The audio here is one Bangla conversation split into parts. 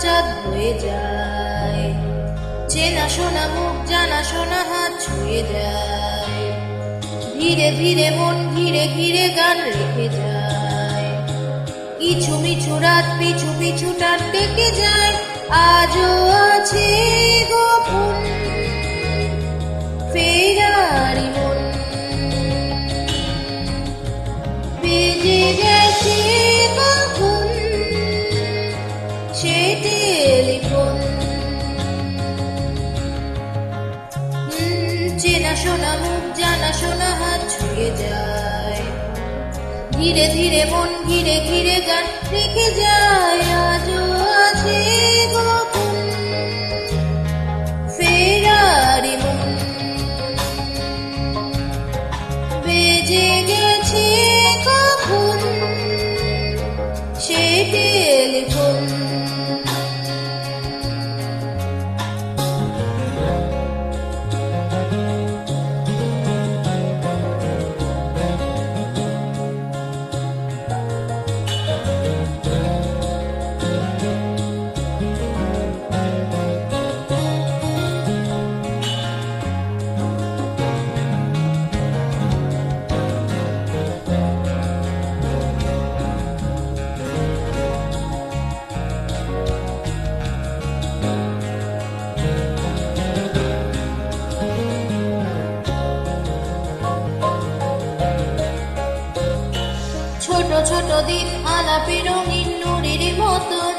চাঁদ হয়ে যায়, চেনা শোনা মুখ জানা শোনা হাত ছুঁয়ে যায়, ধীরে ধীরে মন ঘিরে ঘিরে গান রেখে যায়, কিছু মিছু রাত পিছু পিছু টান ডেকে যায়, আজও আছে গোপন ফেরারি মন, বেজে গেছে কখন সে টেলিফোন, চেনা শোনা মুখ জানা শোনা হাত ছুঁয়ে যায়, ধীরে ধীরে মন ঘিরে ঘিরে গান রেখে যায়, আজও আছে গোপন ফেরারি মন, বেজে গেছে কখন সে টেলিফোন। ছোট ছোট দিন আলাপে রঙিন নুরির মতন,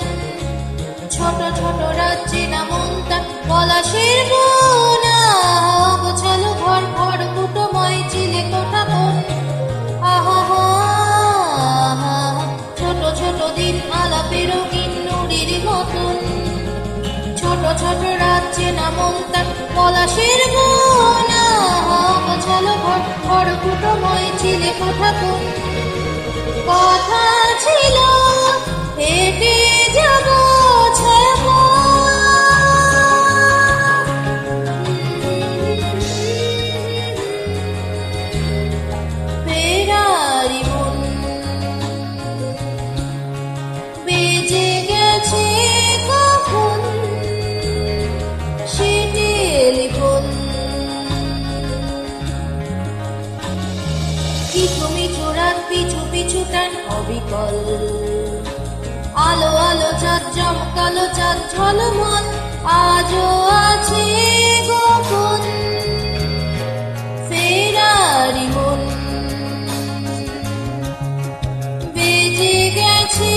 ছোট ছোট রাজ্যে না মনটা পলাশের বোনা, গোছালো ঘর ঘর কুটময় চিলে কোঠা কোন, আহা ছোট ছোট দিন আলাপে রঙিন নুরির মতন, ছোট ছোট রাজ্যে না মনটা পলাশের বোনা, গোছালো ঘর ঘর কুটময় চিলে কোঠা কোন, কথা ছিল হেঁটে যাব ফেরারি মন, বেজে গেছে কখন সে টেলিফোন, কিছু মিছু রাত পিছু পিছু টান অবিকল, আলো আলো চাঁদ জমকালো চাঁদ ঝলমল, আজও আছে গোপন ফেরারি মন, বেজে গেছে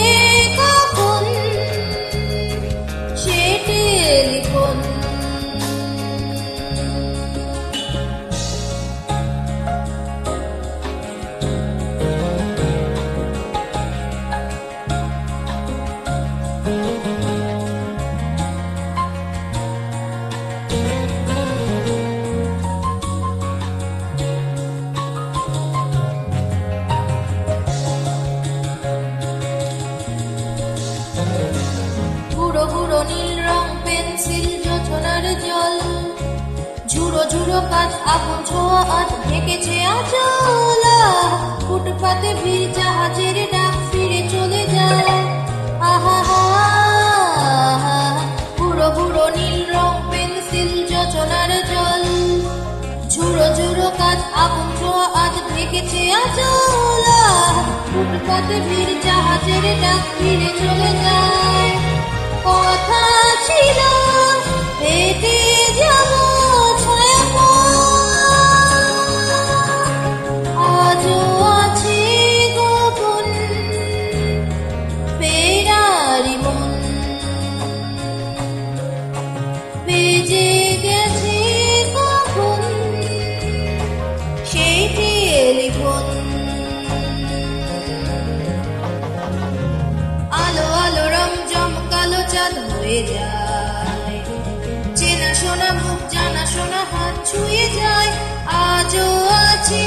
কখন সে টেলিফোন। গুঁড়ো গুঁড়ো নীল রং পেন্সিল যোছনার জল, ঝুড়ো ঝুড়ো কাজ আপন ছোঁয়া আজ ঢেকেছে আচলা, ফুটপাতে ভিড় জাহাজের ডাক ফিরে চলে যায়, আহা গুঁড়ো গুঁড়ো নীল রং পেন্সিল যোছনার জল, ঝুড়ো ঝুড়ো কাজ আপন ছোঁয়া আজ ঢেকেছে আচলা, ফুটপাতে ভিড় জাহাজের ডাক ফিরে চলে যায়, কথা ছিল হেঁটে যাব আজও আছে গোপন ফেরারি মন, বেজে গেছে কখন সেই টেলিফোন, আলো আলো রং জমকালো চাঁদ হয়ে যায়, চেনা শোনা মুখ জানা শোনা হাত ছুঁয়ে যায়, আজও আছে